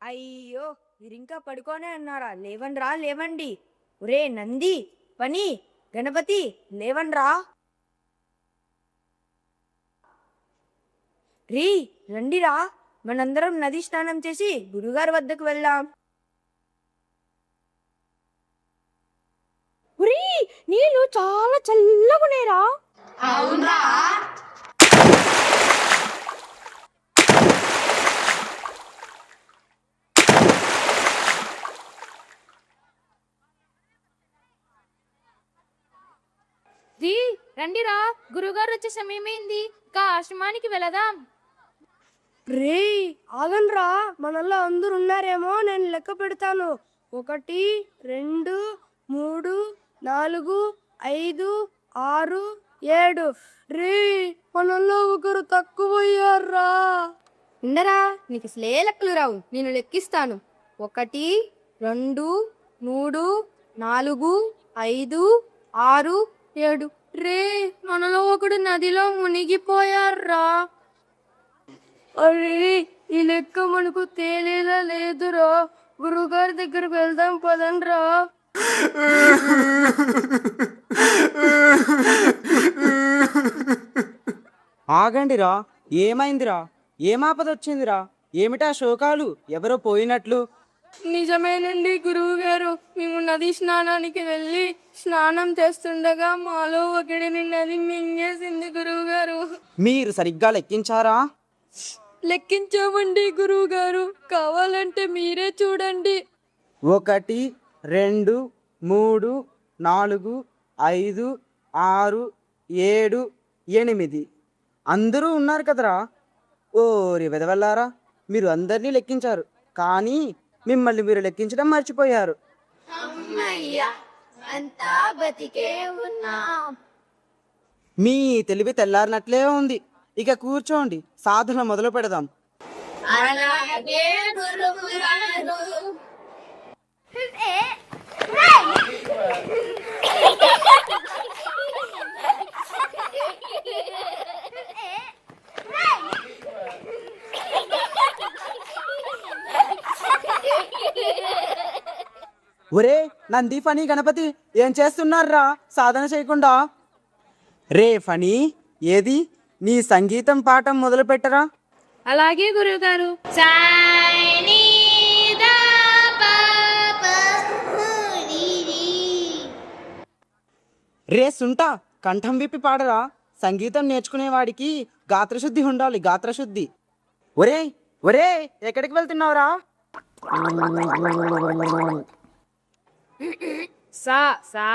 అయ్యో, మీరింకా పడుకోనే అన్నారా? లేవండ్రా, లేవండి. ఒరే నంది, పని, గణపతి, లేవండ్రా. రీ, రండిరా, మనందరం నది స్నానం చేసి గురుగారి వద్దకు వెళ్దాం. నీళ్ళు చాలా చల్లగునేరా. అవునా? రండిరా, గురుగారు వచ్చే సమయమైంది. ఇంకా ఆశ్రమానికి వెళదాం. రే, ఆగండ్రా, మనల్లో అందరు ఉన్నారేమో, నేను లెక్క పెడతాను. 1 2 3 4 5 6 7. రే, మనల్లో ఒకరు తక్కువయ్యారా. ఉండరా, నీకు అసలే లెక్కలు రావు, నేను లెక్కిస్తాను. 1 2 3 4 5 6 7. రే, మనలో ఒకడు నదిలో మునిగిపోయారా. అరే, ఈ లెక్క మనకు తేలేలా లేదురా. గురుగారి దగ్గరకు వెళ్దాం, పదండ్రా. ఆగండిరా, ఏమైందిరా? ఏమాపదొచ్చిందిరా? ఏమిటా శోకాలు? ఎవరో పోయినట్లు. నిజమేనండి గురువు గారు, మేము నది స్నానానికి వెళ్ళి స్నానం చేస్తుండగా మాలో ఒకడిని నది మింగేసింది గురువు గారు. మీరు సరిగ్గా లెక్కించారా? లెక్కించామండి గురువు గారు, కావాలంటే మీరే చూడండి. 1 2 3 4 5 6 7 8. అందరూ ఉన్నారు కదరా. ఓరి వెదవల్లారా, మీరు అందరినీ లెక్కించారు, కానీ మిమ్మల్ని మీరు లెక్కించడం మర్చిపోయారు. మీ తెలివి తెల్లారినట్లే ఉంది. ఇక కూర్చోండి, సాధన మొదలు పెడదాం. ఒరే నంది, ఫణి, గణపతి, ఏం చేస్తున్నారా సాధన చేయకుండా? రే ఫణి, ఏది నీ సంగీతం పాఠం మొదలు పెట్టరా. అలాగే గురువుగారు. రే సుంటా, కంఠం విప్పి పాడరా. సంగీతం నేర్చుకునేవాడికి గాత్రశుద్ధి ఉండాలి, గాత్రశుద్ధి. ఒరే ఒరే, ఎక్కడికి వెళ్తున్నావురా? సా సా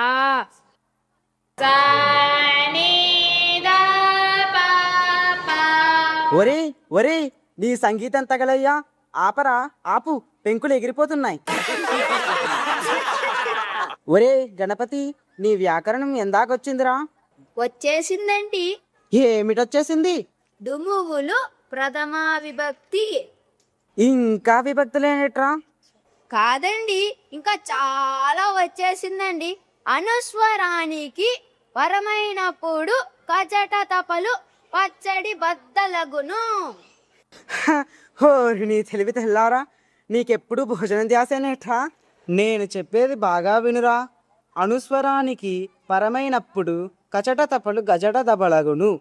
ఒరే ఒరే, నీ సంగీతం తగలయ్యా, ఆపరా, ఆపు, పెంకులు ఎగిరిపోతున్నాయి. ఒరే గణపతి, నీ వ్యాకరణం ఎందాకొచ్చిందిరా? వచ్చేసిందండి. ఏమిటొచ్చేసింది? డుమువులు ప్రథమా విభక్తి. ఇంకా విభక్తులేనట్రా? కాదండి, ఇంకా చాలా వచ్చేసిందండి. అనుస్వరానికి పరమైనప్పుడు కచట తపలు పచ్చడి బద్దలగును. హోరి నీ తెలివి తెల్లారా, నీకెప్పుడు భోజనం ధ్యాసేనేట్రా? నేను చెప్పేది బాగా వినురా. అనుస్వరానికి పరమైనప్పుడు కచట తపలు గజట దబలగును.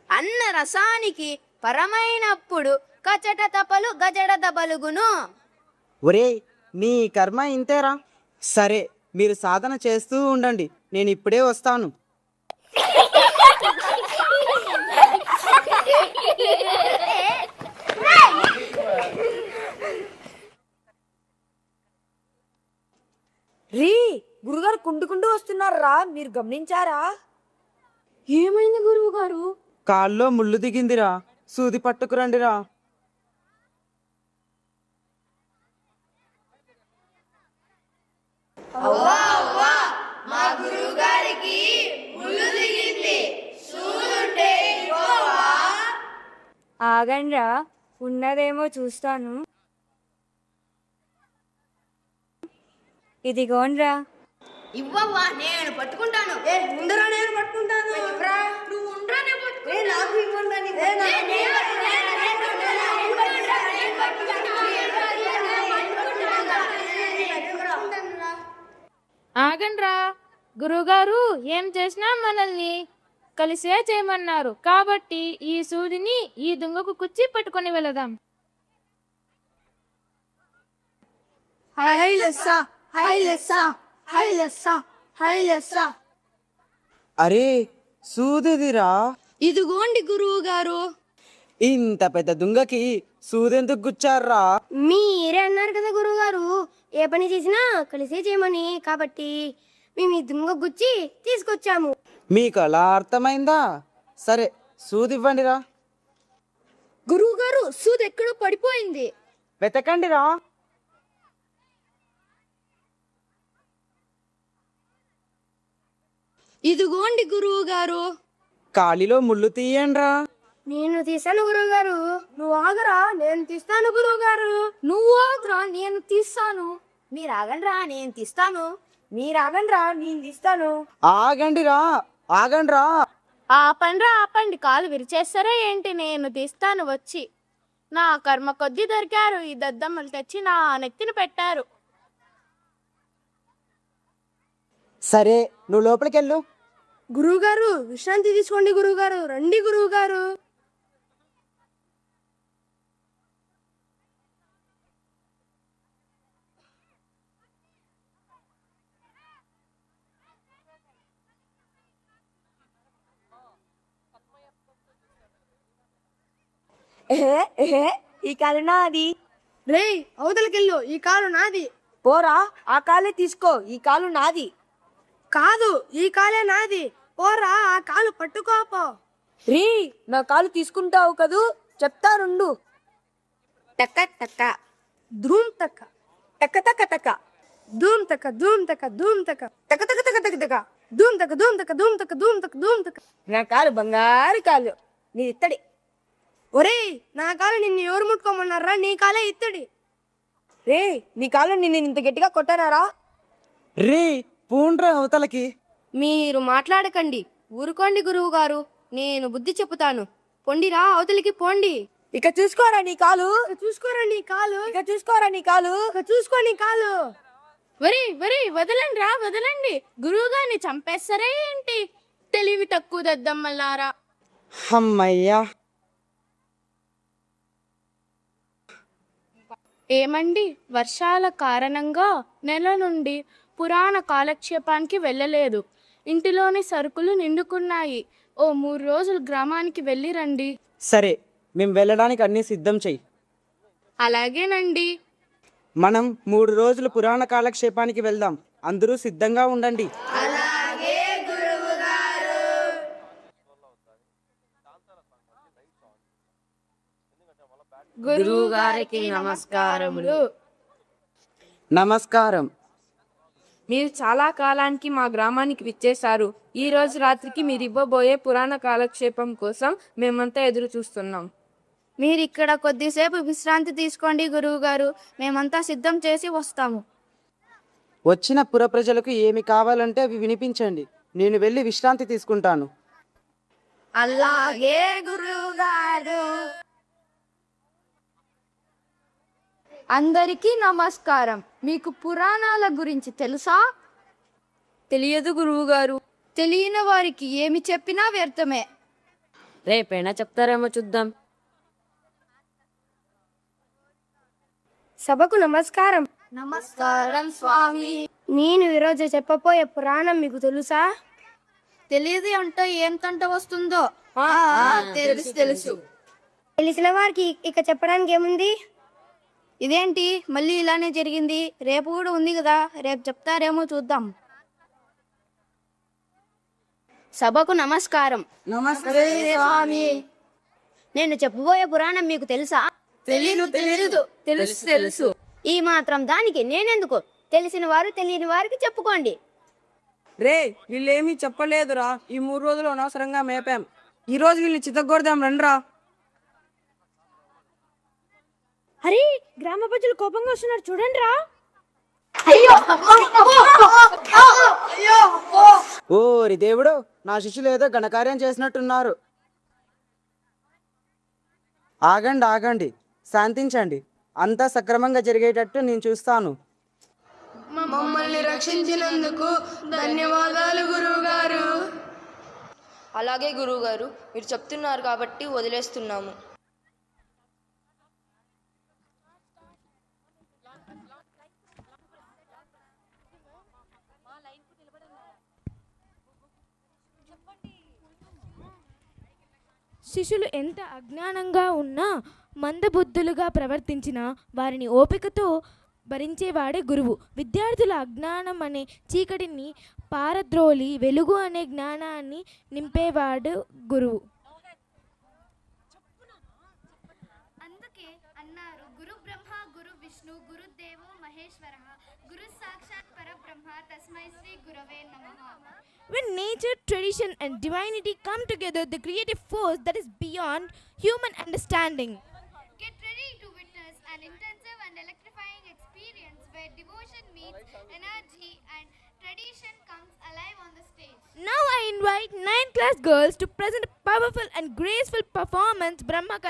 అన్న రసానికి పరమైనప్పుడు కచట తపలు గజడ దబలుగును. ఒరే, నీ కర్మ ఇంతేరా. సరే, మీరు సాధన చేస్తూ ఉండండి, నేను ఇప్పుడే వస్తాను. రీ, గురుగారు కుంటుకుంటూ వస్తున్నారా, మీరు గమనించారా? ఏమైంది గురువు గారు? కాల్లో ముళ్ళు దిగిందిరా, సూది పట్టుకురండిరా. ఆగండ్రా, ఉన్నదేమో చూస్తాను. ఇదిగోండ్రా. ఇవ్వవా, నేను పట్టుకుంటాను. ముందరా, నేను పట్టుకుంటాను. నువ్వు ఉండరా, నేను పట్టుకుంటాను. నాకు ఇవ్వండి. ఆగండ్రా, గురువుగారు ఏం చేసినా మనల్ని కలిసే చేయమన్నారు కాబట్టి ఈ సూదిని ఈ దుంగకు కుచ్చి పట్టుకొని వెళదాం. అరే సూదిదిరా. ఇదిగోండి గురువు గారు. ఇంత పెద్ద దుంగకి సూదెందుకు గుచ్చారా? మీరే అన్నారు కదా గురువు గారు, ఏ పని చేసినా కలిసే చేయమని, కాబట్టి మేము ఈ దుంగ గుచ్చి తీసుకొచ్చాము. మీకు అలా అర్థమైందా? సరే సూదివ్వండిరా. గురువు గారు, సూది ఎక్కడో పడిపోయింది. వెతకండిరా. ఇదిగోండి గురువు గారు. కాలిలో ముళ్ళు తీయండ్రా. నేను తీసాను గురువు గారు. నువ్వు ఆగరా, నేను తీస్తాను గురువు గారు. నువ్వు ఆగ్రా, నేను తీస్తాను. మీరు ఆగండ్రా, నేను తీస్తాను. మీరు ఆగండ్రా, నేను తీస్తాను. ఆగండిరా, ఆగండ్రా. ఆపండ్రా ఆపండి, కాలు విరిచేస్తారా ఏంటి? నేను తీస్తాను వచ్చి. నా కర్మ కొద్దీ దొరికారు, ఈ దద్దమ్మలు తెచ్చి నా నెత్తిన పెట్టారు. సరే నువ్వు లోపలికెళ్ళు. గురువు గారు, విశ్రాంతి తీసుకోండి గురువు గారు. రండి గురువు గారు. ఈ కాలు నాది. రే అవతలకెళ్ళు, ఈ కాలు నాది. పోరా, ఆ కాలే తీసుకో, ఈ కాలు నాది. కాదు, ఈ కాలే నాది. పోరా, ఆ కాలు పట్టుకోపో. రీ, నా కాలు తీసుకుంటావు కదూ, చెప్తారుండు. టక్క టక్క ధూమ్ తక్క, టక్క టక్క టక్క ధూమ్ తక్క, ధూమ్ తక్క, ధూమ్ తక్క, టక్క టక్క టక్క టక్క టక్క ధూమ్ తక్క, ధూమ్ తక్క, ధూమ్ తక్క, ధూమ్ తక్క, ధూమ్ తక్క. నా కాలు బంగారు కాలు, నీ ఇత్తడి. ఒరేయ్, నా కాలు నిన్ను ఎవరు ముట్టుకోమన్నారా? నీ కాలే ఇత్తడి. రే, నీ కాలు నిన్ను ఇంత గట్టిగా కొట్టానారా? రే పూండ్రా అవతలకి. మీరు మాట్లాడకండి, ఊరుకోండి గురువు గారు. నేను బుద్ధి చెప్పుతాను. పొండిరా, అవతలికి పోండి. ఇక చూసుకోరా నీ కాలు, చూసుకోరా నీ కాలు, ఇక చూసుకోరా నీ కాలు, ఇక చూసుకో నీ కాలు. వరి వరి, వదలండి రా, వదలండి. గురువుగారిని చంపేస్తారా ఏంటి? తెలివి తక్కువ దద్దమ్మలారా. అమ్మయ్యా. ఏమండి, వర్షాల కారణంగా నెల నుండి పురాణ కాలక్షేపానికి వెళ్ళలేదు. ఇంటిలోని సరుకులు నిండుకున్నాయి. ఓ 3 రోజులు గ్రామానికి వెళ్ళి రండి. సరే, మేము వెళ్ళడానికి అన్ని సిద్ధం చెయ్యి. అలాగేనండి. మనం 3 రోజులు పురాణ కాలక్షేపానికి వెళ్దాం. అందరూ సిద్ధంగా ఉండండి. గురువు గారికి నమస్కారములు. నమస్కారం. మీరు చాలా కాలానికి మా గ్రామానికి విచ్చేశారు. ఈ రోజు రాత్రికి మీరు ఇవ్వబోయే పురాణ కాలక్షేపం కోసం మేమంతా ఎదురు చూస్తున్నాం. మీరు ఇక్కడ కొద్దిసేపు విశ్రాంతి తీసుకోండి గురువు గారు. మేమంతా సిద్ధం చేసి వస్తాము. వచ్చిన పుర ప్రజలకు ఏమి కావాలంటే అవి వినిపించండి. నేను వెళ్ళి విశ్రాంతి తీసుకుంటాను. అలాగే గురువు గారు. అందరికీ నమస్కారం. మీకు పురాణాల గురించి తెలుసా? తెలియదు గురువుగారు. తెలియని వారికి ఏమి చెప్పినా వ్యర్థమే. రేపైనా చెప్తారేమో చూద్దాం. సభకు నమస్కారం. నమస్కారం స్వామి. నేను ఈరోజు చెప్పబోయే పురాణం మీకు తెలుసా? తెలియదు అంటే ఏం తంట వస్తుందో. తెలుసు తెలుసు. తెలిసిన వారికి ఇక చెప్పడానికి ఏముంది? ఇదేంటి మళ్ళీ ఇలానే జరిగింది? రేపు కూడా ఉంది కదా, రేపు చెప్తారేమో చూద్దాం. సభకు నమస్కారం. నమస్తే స్వామి. నేను చెప్పబోయే పురాణం మీకు తెలుసా? తెలియదు. తెలుసు. ఈ మాత్రం దానికి నేనెందుకు? తెలిసిన వారు తెలియని వారికి చెప్పుకోండి. రే, వీళ్ళేమీ చెప్పలేదురా. ఈ 3 రోజులు అనవసరంగా మేపాం. ఈ రోజు వీళ్ళని చితగొడదాం రండ్రా. అరే, గ్రామ ప్రజలు కోపంగా వస్తున్నారు చూడండి రా. ఓరి దేవుడు, నా శిష్యులు ఏదో ఘనకార్యం చేసినట్టున్నారు. ఆగండి, శాంతించండి. అంతా సక్రమంగా జరిగేటట్టు నేను చూస్తాను. మమ్మల్ని రక్షించినందుకు ధన్యవాదాలు గురువుగారు. అలాగే గురువుగారు, మీరు చెప్తున్నారు కాబట్టి వదిలేస్తున్నాము. శిష్యులు ఎంత అజ్ఞానంగా ఉన్నా మందబుద్ధులుగా ప్రవర్తించినా వారిని ఓపికతో భరించేవాడే గురువు. విద్యార్థుల అజ్ఞానం అనే చీకటిని పారద్రోలి వెలుగు అనే జ్ఞానాన్ని నింపేవాడు గురువు. అందుకే అన్నారు, గురు బ్రహ్మ గురు విష్ణు గురుదేవో మహేశ్వర గురు సాక్షాత్ పరబ్రహ్మ తస్మై శ్రీ గురవే నమః. When nature, tradition and divinity come together, the creative force that is beyond human understanding. Get ready to witness an intensive and electrifying experience where devotion meets energy and tradition comes alive on the stage. Now I invite 9th class girls to present a powerful and graceful performance, Brahma